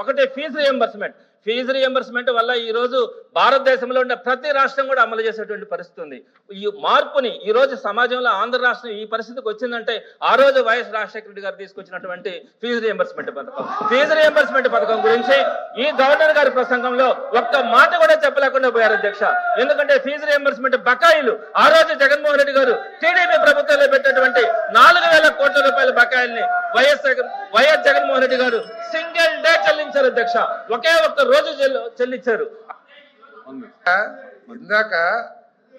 ఒకటి fee reimbursement వల్ల ఈ రోజు భారతదేశంలో ఉన్న ప్రతి రాష్ట్రం కూడా అమలు చేసేటువంటి పరిస్థితి ఉంది. ఈ మార్పుని ఈ రోజు సమాజంలో ఆంధ్ర రాష్ట్రం ఈ పరిస్థితికి వచ్చిందంటే ఆ రోజు వైఎస్ రాజశేఖర రెడ్డి గారు తీసుకొచ్చినటువంటి ఫీజు రియంబర్స్మెంట్ పథకం గురించి ఈ గవర్నర్ గారి ప్రసంగంలో ఒక్క మాట కూడా చెప్పలేకుండా పోయారు అధ్యక్ష. ఎందుకంటే ఫీజు రియంబర్స్మెంట్ బకాయిలు ఆ రోజు జగన్మోహన్ రెడ్డి గారు టీడీపీ ప్రభుత్వంలో పెట్టినటువంటి 4,000 కోట్ల రూపాయల బకాయిల్ని వైఎస్ జగన్మోహన్ రెడ్డి గారు సింగిల్ డే చెల్లించారు అధ్యక్ష. ఒకే ఒక్క రోజు చెల్లించారు. ఇందాక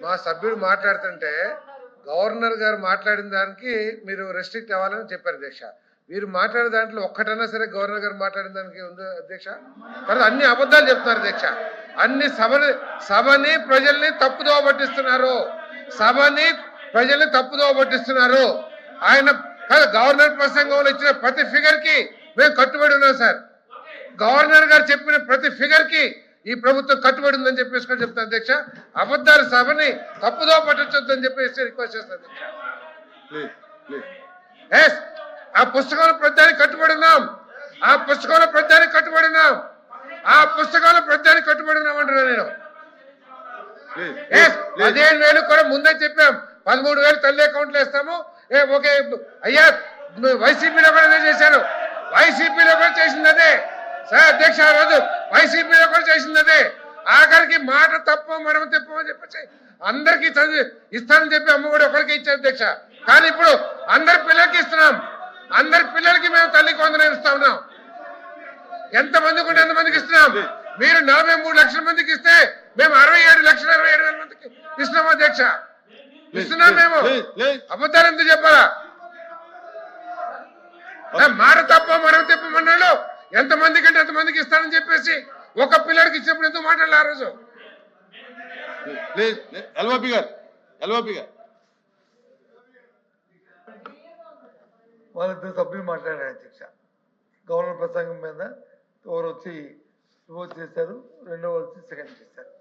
మా సభ్యుడు మాట్లాడుతుంటే గవర్నర్ గారు మాట్లాడిన దానికి మీరు రెస్ట్రిక్ట్ అవ్వాలని చెప్పారు అధ్యక్ష. మీరు మాట్లాడే దాంట్లో ఒక్కటైనా సరే గవర్నర్ గారు మాట్లాడిన దానికి ఉంది అధ్యక్ష? తర్వాత అన్ని అబద్ధాలు చెప్తున్నారు అధ్యక్ష. అన్ని సభని ప్రజల్ని తప్పుదోవ పట్టిస్తున్నారు. ఆయన గవర్నర్ ప్రసంగంలో ఇచ్చిన ప్రతి ఫిగర్ కి మేము కట్టుబడి ఉన్నాం సార్. గవర్నర్ గారు చెప్పిన ప్రతి ఫిగర్ కి ఈ ప్రభుత్వం కట్టుబడి ఉందని చెప్పేసి కూడా చెప్తాను అధ్యక్ష. అబద్ధాల సభని తప్పుదో పట్టించొద్దని చెప్పేసి రిక్వెస్ట్ చేస్తాను అధ్యక్ష. ఆ పుస్తకంలో ప్రతిదానికి కట్టుబడి ఉన్నాం. ఆ పుస్తకంలో ప్రతిదానికి కట్టుబడి ఉన్నామంటున్నా నేను. 15,000 కూడా ముందే చెప్పాం. 13,000 తల్లి అకౌంట్లు వేస్తాము. ఓకే అయ్యా, వైసీపీలో కూడా చేశారు. వైసీపీలో కూడా చేసింది అదే సార్ అధ్యక్ష. ఆ రోజు వైసీపీలో కూడా చేసింది అదే. ఆఖరికి మాట తప్పు మనం తెప్పమని చెప్పేసి అందరికీ చదివి ఇస్తానని చెప్పి అమ్మ కూడా ఒకరికి ఇచ్చారు అధ్యక్ష. కానీ ఇప్పుడు అందరి పిల్లలకి ఇస్తున్నాం. అందరి పిల్లలకి మేము తల్లికి వందనం ఇస్తా ఉన్నాం. ఎంతమందికి ఉంటే ఎంతమందికి ఇస్తున్నాం. మీరు 43 లక్షల మందికి ఇస్తే మేము 67,27,000 మందికి ఇస్తున్నాం అధ్యక్ష. ఇస్తున్నాం మేము. అబద్ధాలు ఎందుకు చెప్పాలా? మాట తప్ప మనం తెప్పమన్నాడు. ఎంతమందికి అంటే ఎంతమందికి ఇస్తానని చెప్పేసి ఒక పిల్లడికి ఇచ్చినప్పుడు ఎందుకు మాట్లాడాలి ఆ రోజు? వాళ్ళిద్దరు సభ్యులు మాట్లాడారు అధ్యక్ష. గవర్నర్ ప్రసంగం మీద ఎవరు వచ్చి ఓట్ చేశారు, రెండో వచ్చి సెకండ్ చేశారు.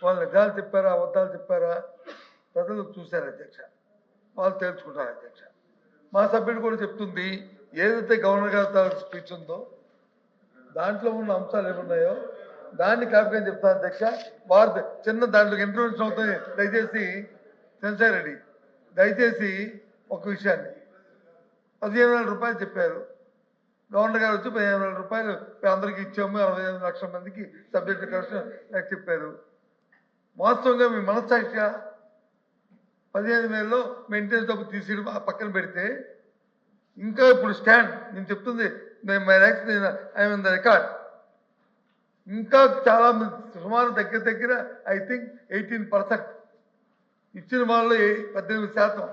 వాళ్ళు నిజాలు చెప్పారా అబద్ధాలు చెప్పారా ప్రజలు చూశారు అధ్యక్ష. వాళ్ళు తేల్చుకుంటారు అధ్యక్ష. మా సభ్యుడు కూడా చెప్తుంది, ఏదైతే గవర్నర్ గారి స్పీచ్ ఉందో దాంట్లో ఉన్న అంశాలు ఏమున్నాయో దాన్ని కాపీ అని చెప్తాను అధ్యక్ష. వారు చిన్న దాంట్లో ఇంటర్వ్యూషన్ అవుతుంది. దయచేసి సెన్సార్ రెడ్డి దయచేసి ఒక విషయాన్ని 15,000 రూపాయలు చెప్పారు. గవర్నర్ గారు వచ్చి 15,000 రూపాయలు అందరికీ ఇచ్చాము, 65 లక్షల మందికి సబ్జెక్ట్ కరెక్షన్ చెప్పారు. వాస్తవంగా మీ మనస్సాక్షిగా 15,000లో మెయింటెనెన్స్ డబ్బు తీసి పక్కన పెడితే ఇంకా ఇప్పుడు స్టాండ్ నేను చెప్తుంది ఐఎమ్ ద రికార్డ్. ఇంకా చాలా సుమారు దగ్గర ఐ థింక్ 18% ఇచ్చిన వాళ్ళు 18%.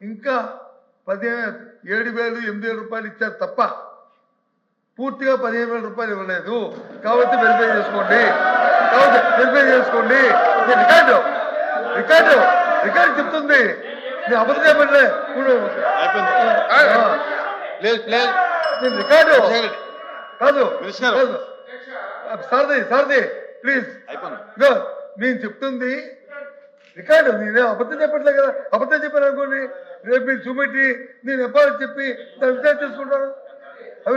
ఇంకా 7,000-8,000 రూపాయలు ఇచ్చారు తప్ప పూర్తిగా 15,000 రూపాయలు ఇవ్వలేదు. కాబట్టి వెరిఫై చేసుకోండి. రికార్డు చెప్తుంది. నేను అబద్ధం చెప్పండి. ఇప్పుడు నేను రికార్డు కాదు సారథి ప్లీజ్. నేను చెప్తుంది రికార్డు. నేనే అబద్ధం చెప్పట్లే కదా. అబద్ధం చెప్పాను అనుకోండి, రేపు మీరు చూపెట్టి నేను ఎప్పుడు చెప్పి దాన్ని విచారణ చేసుకుంటాను. ఐ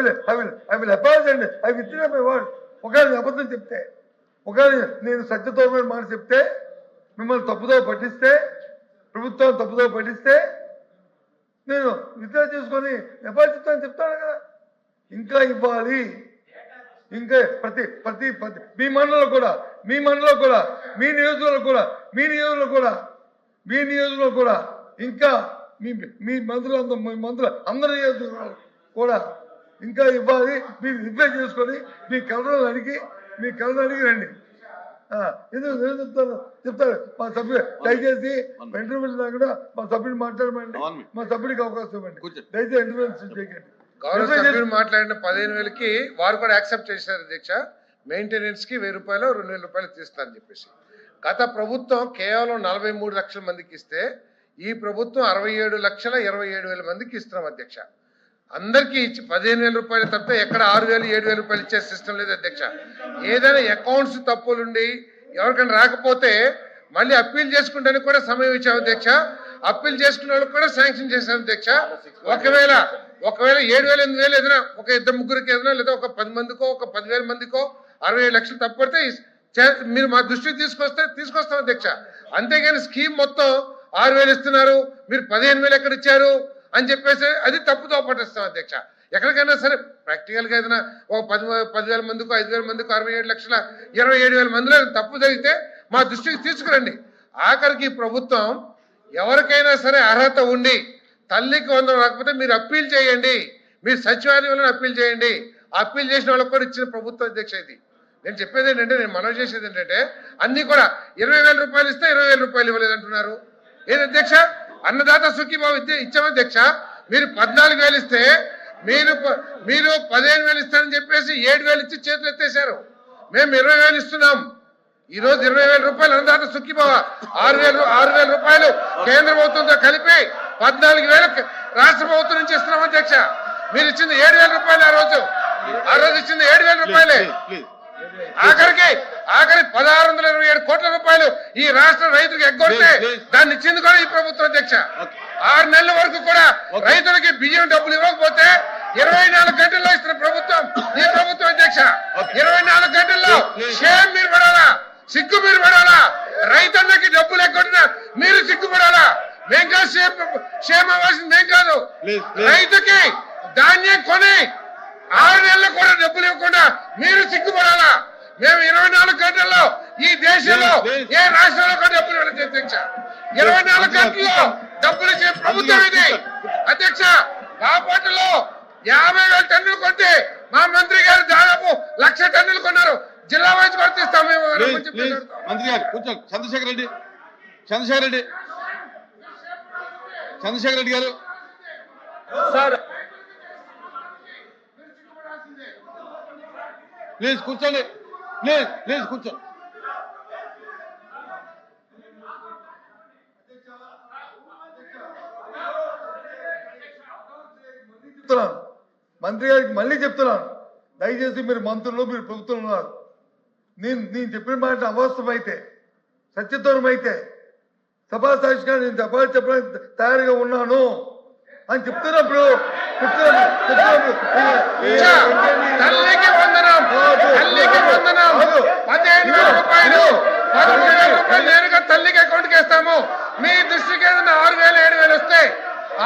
విల్ అపాలజీ అండి. I withdraw my word. ఒకవేళ అబద్ధం చెప్తే, ఒకవేళ నేను సత్యతోమైన మాట చెప్తే, మిమ్మల్ని తప్పుదో పట్టిస్తే, ప్రభుత్వం తప్పుదో పట్టిస్తే నేను విత్డ్రా చేసుకొని అపాలజీ చెప్తాను కదా. ఇంకా ఇవ్వాలి. ఇంకా ప్రతి మీ మండలంలో కూడా మీ నియోజకవర్గంలో కూడా ఇంకా మీ మంత్రులు అందరి నియోజకవర్గాలు కూడా ఇంకా ఇవ్వాలి. మీరు రిప్లై చేసుకొని మీ కలర్లు అడిగి రండి. ఎందుకు చెప్తారు మా సభ్యులు. దయచేసి ఇంటర్వ్యూ కూడా మా సభ్యుడు మాట్లాడమండి. మా సభ్యుడికి అవకాశం ఇవ్వండి. దయచేసి ఇంటర్వ్యూ చేయకండి. గౌరవ సభ్యులు మాట్లాడిన 15,000కి వారు కూడా యాక్సెప్ట్ చేశారు అధ్యక్ష. మెయింటెనెన్స్ కి 1,000 రూపాయలు 2,000 రూపాయలు తీస్తారని చెప్పేసి. గత ప్రభుత్వం కేవలం 43 లక్షల మందికి ఇస్తే ఈ ప్రభుత్వం 67,27,000 మందికి ఇస్తున్నాం అధ్యక్ష. అందరికీ ఇచ్చి 15,000 రూపాయలు తప్ప ఎక్కడ 6,000, 7,000 రూపాయలు ఇచ్చే సిస్టమ్ లేదు అధ్యక్ష. ఏదైనా అకౌంట్స్ తప్పులుండి ఎవరికైనా రాకపోతే మళ్ళీ అప్పీల్ చేసుకుంటానికి కూడా సమయం ఇచ్చాం అధ్యక్ష. అప్పీల్ చేసుకున్న వాళ్ళకి కూడా శాంక్షన్ చేశాం అధ్యక్ష. ఒకవేళ 7,000 8,000 ఏదైనా ఒక ఇద్దరు ముగ్గురికి ఏదైనా లేదా ఒక 10 మందికో ఒక 10,000 మందికో 67 లక్షలు తప్పడితే మీరు మా దృష్టికి తీసుకొస్తాం అధ్యక్ష. అంతేగాని స్కీమ్ మొత్తం 6,000 ఇస్తున్నారు, మీరు 15,000 ఎక్కడ ఇచ్చారు అని చెప్పేసి అది తప్పుతో పట్టిస్తాం అధ్యక్ష. ఎక్కడికైనా సరే ప్రాక్టికల్ గా ఏదైనా ఒక 10,000 మందికో 5,000 మందికో 67,27,000 మందిలో తప్పు జరిగితే మా దృష్టికి తీసుకురండి. ఆఖరికి ప్రభుత్వం ఎవరికైనా సరే అర్హత ఉండి తల్లికి 100 రాకపోతే మీరు అప్పీల్ చేయండి, మీరు సచివాలయంలో అప్పీల్ చేయండి. అప్పీల్ చేసిన వాళ్ళకి కూడా ఇచ్చిన ప్రభుత్వం అధ్యక్ష. ఇది నేను చెప్పేది ఏంటంటే, నేను మనవి చేసేది ఏంటంటే, అన్ని కూడా 20,000 రూపాయలు ఇస్తే 20,000 రూపాయలు ఇవ్వలేదు అంటున్నారు. ఏది అధ్యక్ష? అన్నదాత సుఖీభావ ఇచ్చాము అధ్యక్ష. మీరు 14,000 ఇస్తే మీరు 15,000 ఇస్తారని చెప్పేసి 7,000 ఇచ్చి చేతులు ఎత్తేశారు. మేము 20,000 ఇస్తున్నాం. ఈ రోజు 20,000 రూపాయలు అన్నదాత సుఖీభావ, 6,000 రూపాయలు కేంద్ర ప్రభుత్వంతో కలిపి 14,000 రాష్ట్ర ప్రభుత్వం నుంచి ఇస్తున్నాం అధ్యక్ష. మీరు ఇచ్చింది 7,000 రూపాయలు. ఆ రోజు ఇచ్చింది 7,000 రూపాయలే. ఆఖరి 1,627 కోట్ల రూపాయలు ఈ రాష్ట్ర రైతులకు ఎగ్గొడితే దాన్ని ఇచ్చింది కూడా ఈ ప్రభుత్వం అధ్యక్ష. 6 నెలల వరకు కూడా రైతులకి బియ్యం డబ్బులు ఇవ్వకపోతే 24 గంటల్లో ఇస్తున్న ప్రభుత్వం ఈ ప్రభుత్వం అధ్యక్ష. 24 గంటల్లో షేమ్ మీరు పడాలా, సిగ్గు మీరు పడాలా. రైతన్నకి డబ్బులు ఎగ్గొట్టినా మీరు సిగ్గుపడాలా. మేం కాదు షేమ్ అవ్వాల్సింది, మేం కాదు. రైతుకి ధాన్యం కొని 6 నెలలు కూడా డబ్బులు ఇవ్వకుండా మీరు సిగ్గుపడాలా. మేము 24 గంటల్లో ఈ దేశంలో ఏ రాష్ట్రంలో కూడా డబ్బులు ఇవ్వలేదు అధ్యక్ష. 24 గంటల్లో డబ్బులు ఇచ్చే ప్రభుత్వం ఇది అధ్యక్ష. బాపట్లలో 50,000 టన్నులు కొంటే మా మంత్రి గారు దాదాపు 1,00,000 టన్నులు కొన్నారు. జిల్లా వైజ్ వర్తిస్తాం మేము. మంత్రి గారు కొంచెం చంద్రశేఖర్ రెడ్డి గారు సార్ ప్లీజ్ కూర్చోండి, ప్లీజ్ కూర్చోండి. చెప్తున్నాను, మంత్రి గారికి మళ్ళీ చెప్తున్నాను, దయచేసి మీరు మంత్రులు, మీరు ప్రభుత్వం ఉన్నారు. నేను చెప్పిన మాట అవాస్తవమైతే, సత్యదూరం అయితే సభాసాక్షిగా నేను చెప్పడానికి తయారుగా ఉన్నాను అని చెప్తున్నప్పుడు తల్లికి వందనం 15,000 రూపాయలు 13,000 రూపాయలు నేరుగా తల్లికి అకౌంట్ కి వేస్తాము. మీ దృష్టికి ఏదైనా 6,000 7,000 వస్తే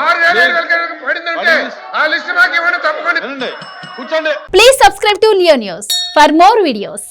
6,000 పడిందంటే ఆ లిస్ట్ మాకు ఇవ్వండి తప్పకుండా. కూర్చోండి. Please subscribe to Leo News for more videos.